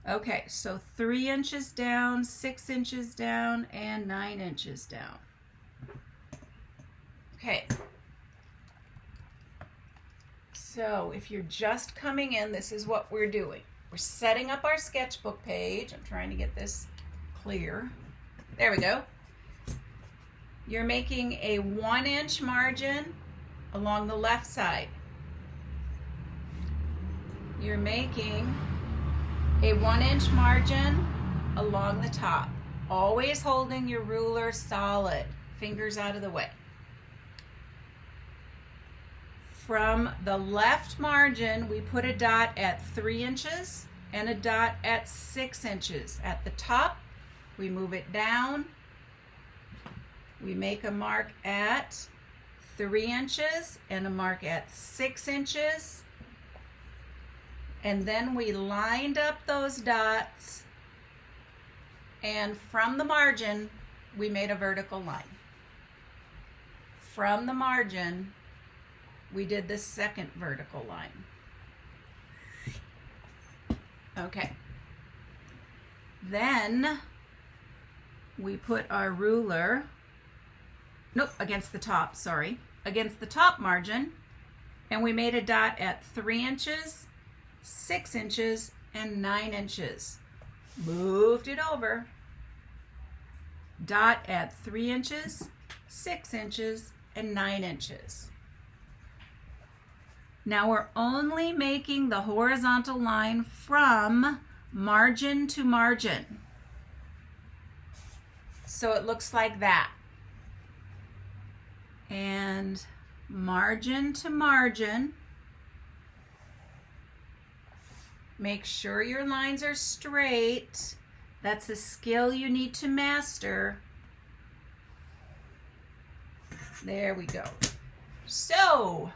Okay, so 3 inches down, 6 inches down, and 9 inches down. Okay. So if you're just coming in, this is what we're doing. We're setting up our sketchbook page. I'm trying to get this clear. There we go. You're making a 1-inch margin along the left side. You're making a 1-inch margin along the top, always holding your ruler solid, fingers out of the way. From the left margin, we put a dot at 3 inches and a dot at 6 inches. At the top, we move it down. We make a mark at 3 inches and a mark at 6 inches. And then we lined up those dots, and from the margin, we made a vertical line. From the margin, we did the second vertical line. Okay. Then we put our ruler, against the top, against the top margin, and we made a dot at 3 inches, 6 inches, and 9 inches. Moved it over. Dot at 3 inches, 6 inches, and 9 inches. Now we're only making the horizontal line from margin to margin. So it looks like that. And margin to margin. Make sure your lines are straight. That's a skill you need to master. There we go. So,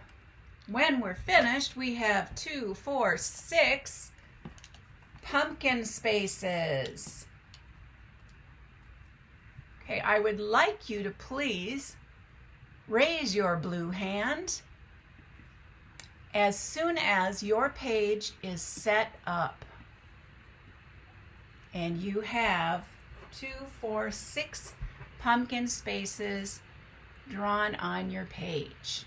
when we're finished, we have 2, 4, 6 pumpkin spaces. Okay, I would like you to please raise your blue hand as soon as your page is set up and you have 2, 4, 6 pumpkin spaces drawn on your page.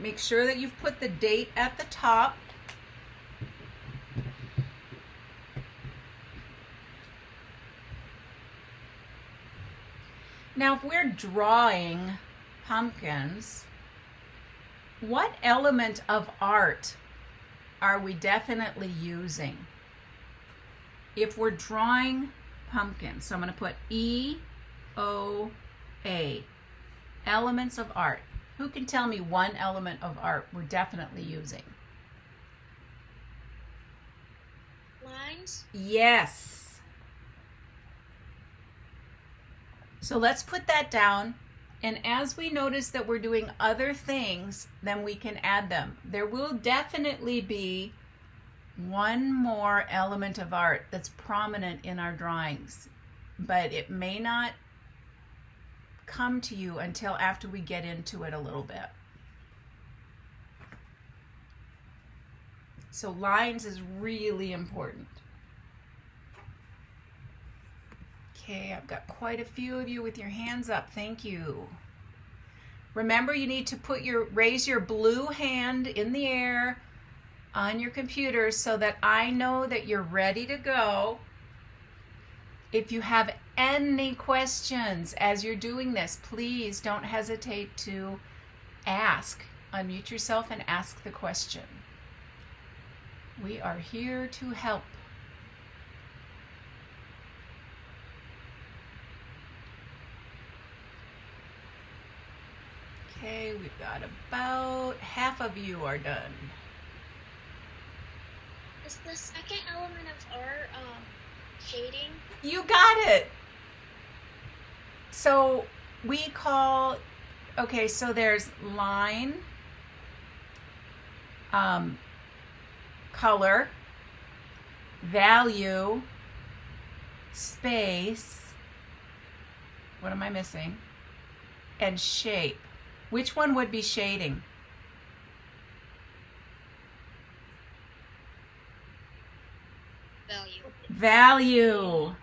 Make sure that you've put the date at the top. Now, if we're drawing pumpkins, what element of art are we definitely using? If we're drawing pumpkins, so I'm going to put E-O-A, elements of art. Who can tell me one element of art we're definitely using? Lines? Yes. So let's put that down, and as we notice that we're doing other things, then we can add them. There will definitely be one more element of art that's prominent in our drawings, but it may not come to you until after we get into it a little bit. So lines is really important. Okay, I've got quite a few of you with your hands up. Thank you. Remember, you need to raise your blue hand in the air on your computer so that I know that you're ready to go. If you have any questions as you're doing this, please don't hesitate to ask. Unmute yourself and ask the question. We are here to help. Okay, we've got about half of you are done. Is the second element of art shading? You got it. So we call, okay, so there's line, color, value, space, what am I missing? And shape. Which one would be shading? Value. Value.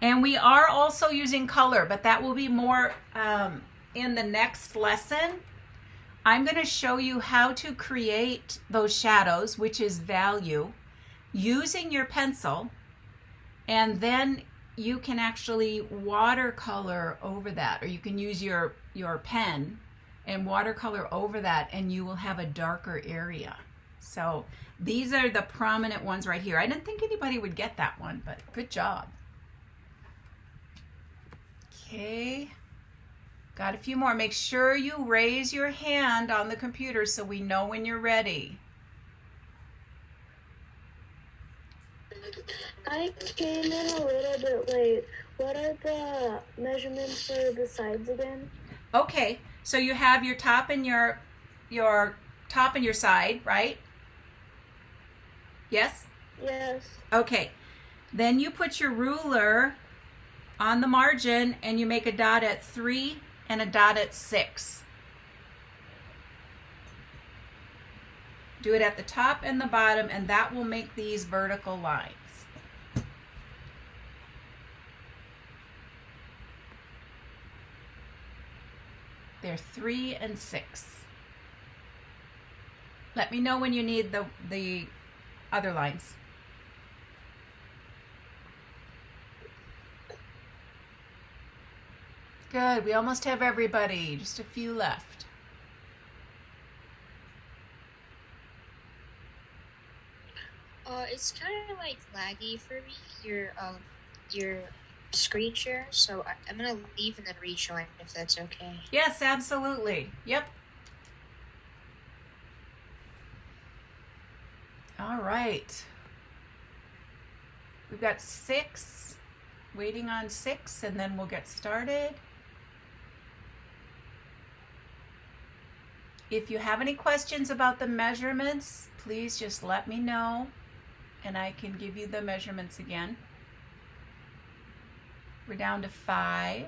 And we are also using color, but that will be more in the next lesson. I'm going to show you how to create those shadows, which is value, using your pencil, and then you can actually watercolor over that, or you can use your pen and watercolor over that, and you will have a darker area. So these are the prominent ones right here. I didn't think anybody would get that one, but good job. Okay, got a few more. Make sure you raise your hand on the computer so we know when you're ready. I came in a little bit late. What are the measurements for the sides again? Okay, so you have your top and your top and your side, right? Yes? Yes. Okay, then you put your ruler on the margin and you make a dot at 3 and a dot at 6. Do it at the top and the bottom, and that will make these vertical lines. They're 3 and 6. Let me know when you need the other lines. Good, we almost have everybody, just a few left. It's kind of like laggy for me, your screen share, so I'm gonna leave and then rejoin if that's okay. Yes, absolutely. Yep. All right. We've got 6, waiting on 6, and then we'll get started. If you have any questions about the measurements, please just let me know and I can give you the measurements again. We're down to 5.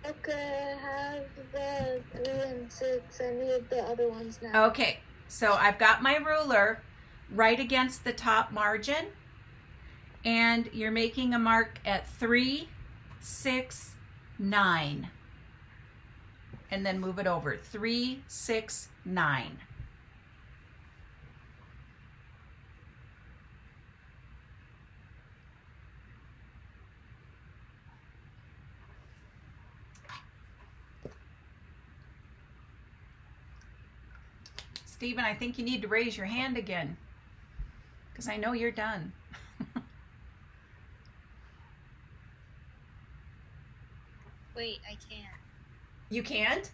Okay, I have the 3 and 6. I need the other ones now. Okay, so I've got my ruler right against the top margin, and you're making a mark at 3, 6, 9. And then move it over. 3, 6, 9. Stephen, I think you need to raise your hand again, because I know you're done. Wait, I can't. You can't?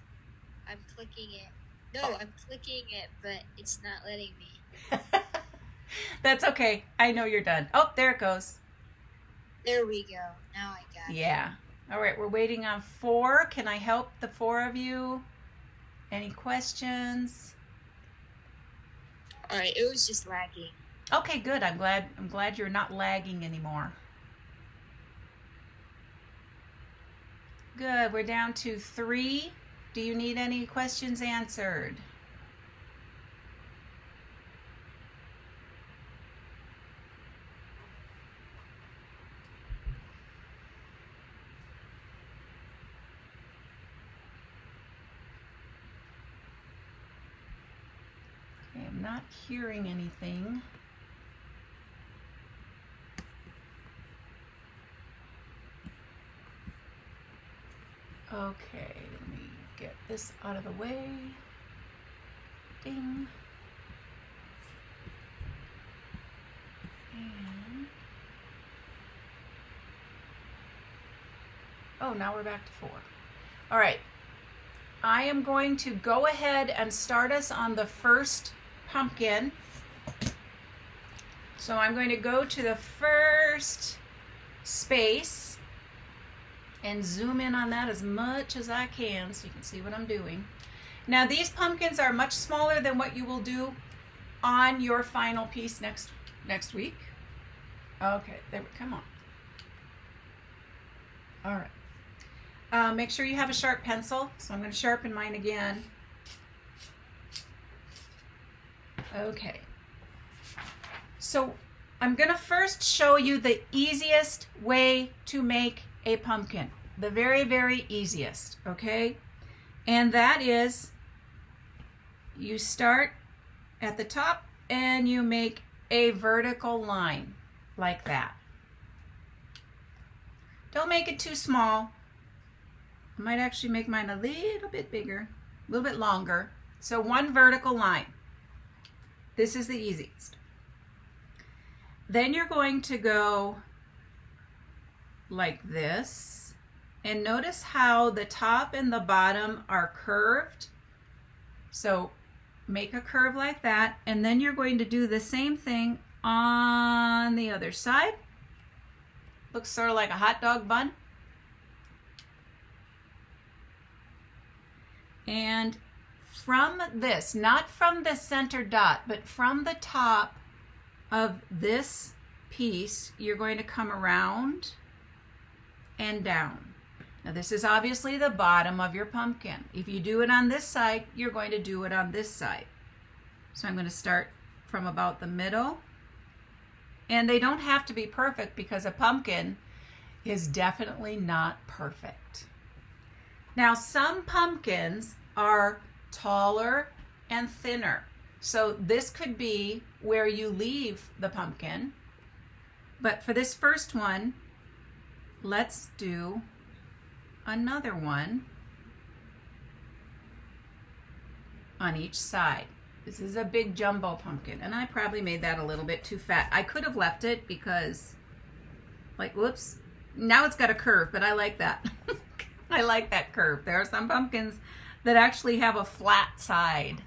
I'm clicking it. No, I'm clicking it, but it's not letting me. That's okay. I know you're done. Oh, there it goes. There we go. Now I got it. Yeah. All right, we're waiting on 4. Can I help the 4 of you? Any questions? All right, it was just lagging. Okay, good. I'm glad you're not lagging anymore. Good. We're down to 3. Do you need any questions answered? Okay, I'm not hearing anything. Okay, let me get this out of the way. Ding. And oh, now we're back to 4. All right. I am going to go ahead and start us on the first pumpkin. So I'm going to go to the first space, and zoom in on that as much as I can so you can see what I'm doing. Now these pumpkins are much smaller than what you will do on your final piece next week. Okay, there we come on. All right. Make sure you have a sharp pencil. So I'm going to sharpen mine again. Okay. So I'm going to first show you the easiest way to make a pumpkin. The very, very easiest, okay? And that is you start at the top and you make a vertical line like that. Don't make it too small. I might actually make mine a little bit bigger, a little bit longer. So one vertical line. This is the easiest. Then you're going to go like this. And notice how the top and the bottom are curved. So make a curve like that. And then you're going to do the same thing on the other side. Looks sort of like a hot dog bun. And from this, not from the center dot, but from the top of this piece, you're going to come around and down. Now this is obviously the bottom of your pumpkin. If you do it on this side, you're going to do it on this side. So I'm going to start from about the middle. And they don't have to be perfect because a pumpkin is definitely not perfect. Now some pumpkins are taller and thinner. So this could be where you leave the pumpkin. But for this first one, let's do another one on each side. This is a big jumbo pumpkin, and I probably made that a little bit too fat. I could have left it because, like, whoops, now it's got a curve, but I like that. I like that curve. There are some pumpkins that actually have a flat side.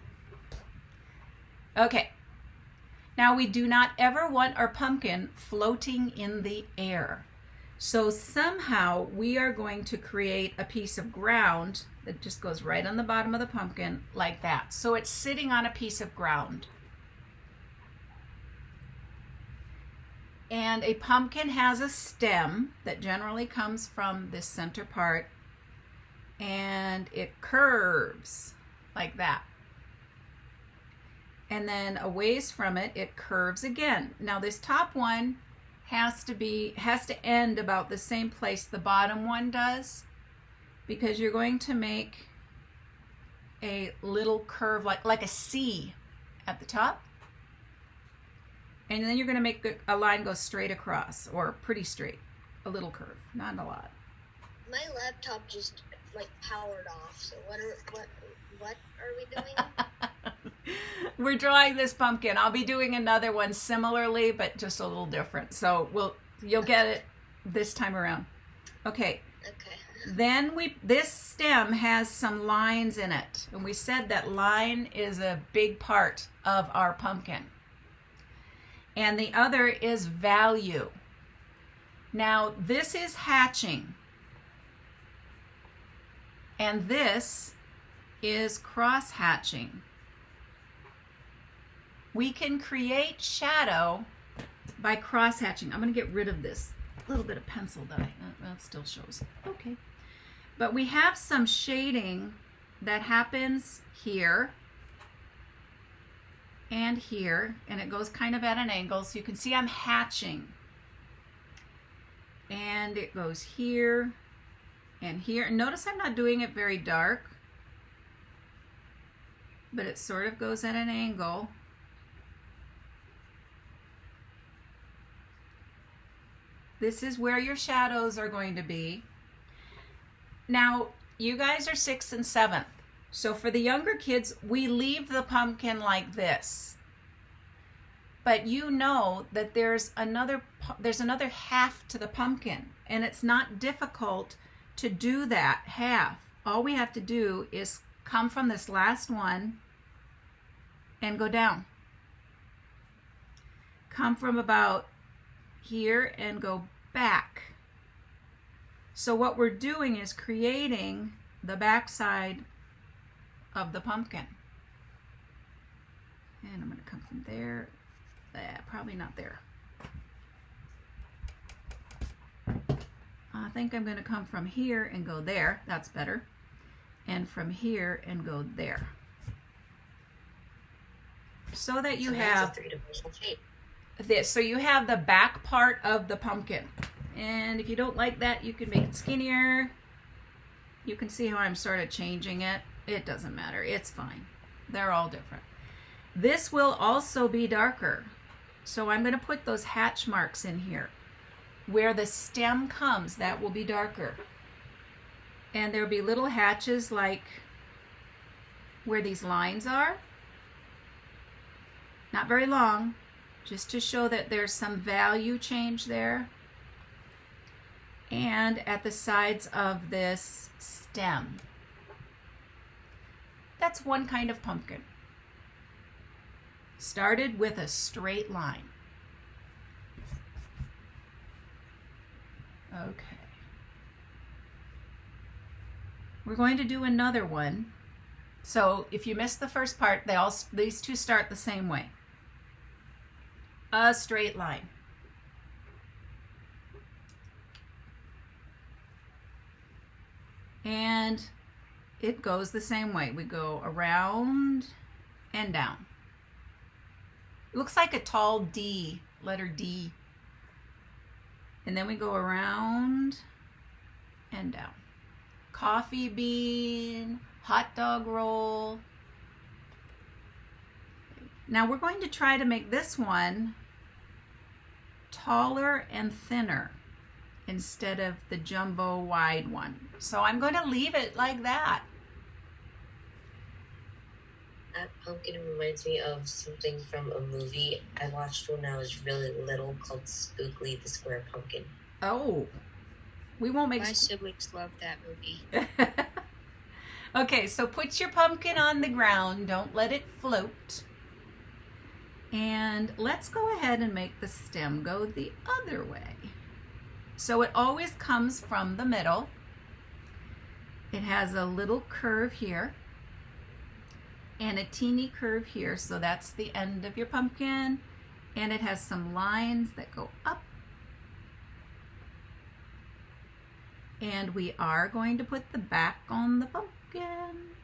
Okay, now we do not ever want our pumpkin floating in the air. So somehow we are going to create a piece of ground that just goes right on the bottom of the pumpkin like that. So it's sitting on a piece of ground. And a pumpkin has a stem that generally comes from this center part, and it curves like that. And then a ways from it, it curves again. Now this top one has to end about the same place the bottom one does, because you're going to make a little curve like a C at the top. And then you're going to make a line go straight across, or pretty straight, a little curve, not a lot. My laptop just like powered off. So what are we doing? We're drawing this pumpkin. I'll be doing another one similarly, but just a little different. So you'll get it this time around. Okay. Okay. Then this stem has some lines in it, and we said that line is a big part of our pumpkin. And the other is value. Now this is hatching, and this is cross hatching. We can create shadow by cross hatching. I'm going to get rid of this little bit of pencil that still shows. Okay. But we have some shading that happens here and here, and it goes kind of at an angle, so you can see I'm hatching. And it goes here and here. And notice I'm not doing it very dark, but it sort of goes at an angle. This is where your shadows are going to be. Now, you guys are 6th and 7th. So for the younger kids, we leave the pumpkin like this. But you know that there's another half to the pumpkin, and it's not difficult to do that half. All we have to do is come from this last one and go down. Come from about here and go back. So what we're doing is creating the back side of the pumpkin. And I'm going to come from there. Probably not there. I think I'm going to come from here and go there. That's better. And from here and go there. So that you have three-dimensional shape. this. So you have the back part of the pumpkin. And if you don't like that, you can make it skinnier. You can see how I'm sort of changing it. It doesn't matter. It's fine. They're all different. This will also be darker. So I'm going to put those hatch marks in here. Where the stem comes, that will be darker. And there'll be little hatches like where these lines are. Not very long, just to show that there's some value change there. And at the sides of this stem. That's one kind of pumpkin. Started with a straight line. Okay. We're going to do another one. So if you missed the first part, these two start the same way. A straight line. And it goes the same way. We go around and down. It looks like a tall D, letter D. And then we go around and down. Coffee bean, hot dog roll. Now we're going to try to make this one taller and thinner instead of the jumbo wide one. So I'm going to leave it like that. That pumpkin reminds me of something from a movie I watched when I was really little called Spookly the Square Pumpkin. Oh, we won't make... My siblings love that movie. Okay, so put your pumpkin on the ground. Don't let it float. And let's go ahead and make the stem go the other way. So it always comes from the middle. It has a little curve here and a teeny curve here. So that's the end of your pumpkin. And it has some lines that go up. And we are going to put the back on the pumpkin.